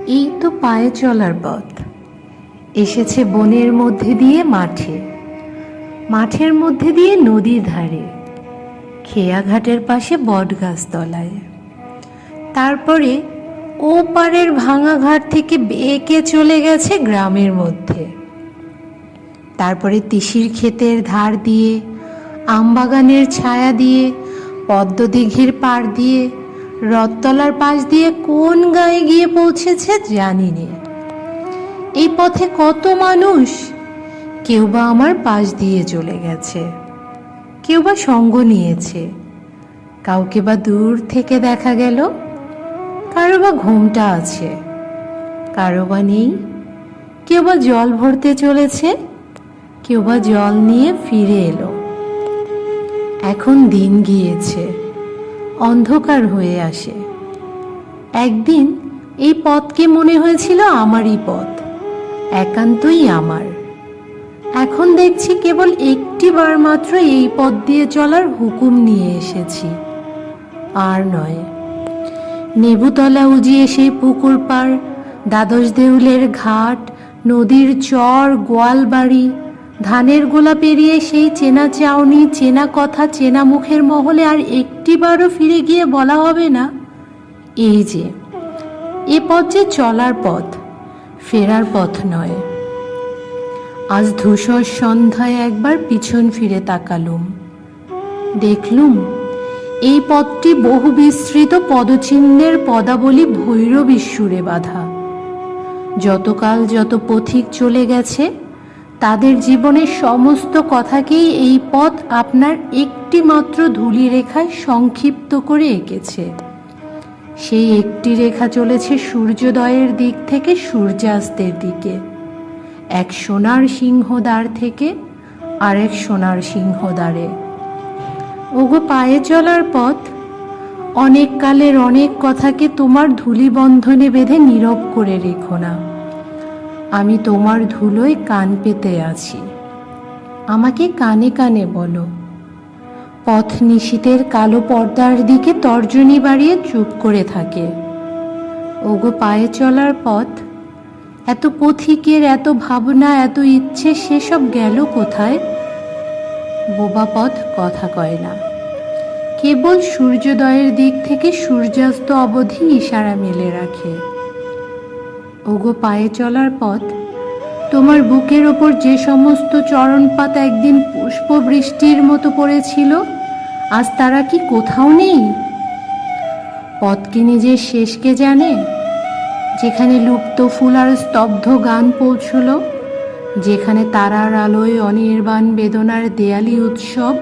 এই তো পায়ে চলার পথ। এসেছে বনের মধ্যে দিয়ে মাঠে, মাঠের মধ্যে দিয়ে নদীর ধারে, খেয়াঘাটের পাশে বটগাছ তলায়। তারপরে ও পারের ভাঙা ঘাট থেকে বেঁকে চলে গেছে গ্রামের মধ্যে। তারপরে তিসির ক্ষেতের ধার দিয়ে, আমবাগানের ছায়া দিয়ে, পদ্মদিঘির পাড় দিয়ে, রথতলার পাশ দিয়ে কোন গায়ে গিয়ে পৌঁছেছে জানি নে। এই পথে কত মানুষ, কেউ বা আমার পাশ দিয়ে চলে গেছে, কেউ বা সঙ্গ নিয়েছে, কাউকে বা দূর থেকে দেখা গেল, কারো বা ঘোমটা আছে, কারো বা নেই, কেউ বা জল ভরতে চলেছে, কেউ বা জল নিয়ে ফিরে এলো। এখন দিন গিয়েছে, অন্ধকার হয়ে আসে। একদিন এই পথকে মনে হয়েছিল আমারই পথ, একান্তই আমার। এখন দেখছি কেবল একটি বার মাত্র এই পথ দিয়ে চলার হুকুম নিয়ে এসেছি, আর নয়। নেবুতলা উজিয়ে সেই পুকুর পাড়, দ্বাদশ দেউলের ঘাট, নদীর চর, গোয়ালবাড়ি, ধানের গোলা পেরিয়ে সেই চেনা চাউনি, চেনা কথা, চেনা মুখের মহলে আর একটিবারও ফিরে গিয়ে বলা হবে না, এই যে এ পথ যে চলার পথ, ফেরার পথ নয়। আজ ধূসর সন্ধ্যায় একবার পিছন ফিরে তাকালুম, দেখলুম এই পথটি বহু বিস্তৃত পদচিহ্নের পদাবলী ভৈরবী সুরে বাঁধা। যতকাল যত পথিক চলে গেছে, তাদের জীবনের সমস্ত কথাকেই এই পথ আপনার একটি মাত্র ধূলি রেখায় সংক্ষিপ্ত করে এঁকেছে। সেই একটি রেখা চলেছে সূর্যোদয়ের দিক থেকে সূর্যাস্তের দিকে, এক সোনার সিংহদ্বার থেকে আরেক সোনার সিংহদ্বারে। ওগো পায়ে চলার পথ, অনেক কালের অনেক কথাকে তোমার ধূলি বন্ধনে বেঁধে নীরব করে রেখো না। আমি তোমার ধুলোয় কান পেতে আছি, আমাকে কানে কানে বলো। পথ নিশীথের কালো পর্দার দিকে তর্জনী বাড়িয়ে চুপ করে থাকে। ওগো পায়ে চলার পথ, এত পথিকের এত ভাবনা, এত ইচ্ছে, সেসব গেল কোথায়? বোবা পথ কথা কয় না, কেবল সূর্যোদয়ের দিক থেকে সূর্যাস্ত অবধি ইশারা মেলে রাখে। ওগো পায়ে চলার পথ, তোমার বুকের ওপর যে সমস্ত চরণপাত একদিন পুষ্পবৃষ্টির মতো পড়েছিল, আজ তারা কি কোথাও নেই? পথকে নিজের শেষকে জানে, যেখানে লুপ্ত ফুল আর স্তব্ধ গান পৌঁছল, যেখানে তারার আলোয় অনির্বাণ বেদনার দেয়ালি উৎসব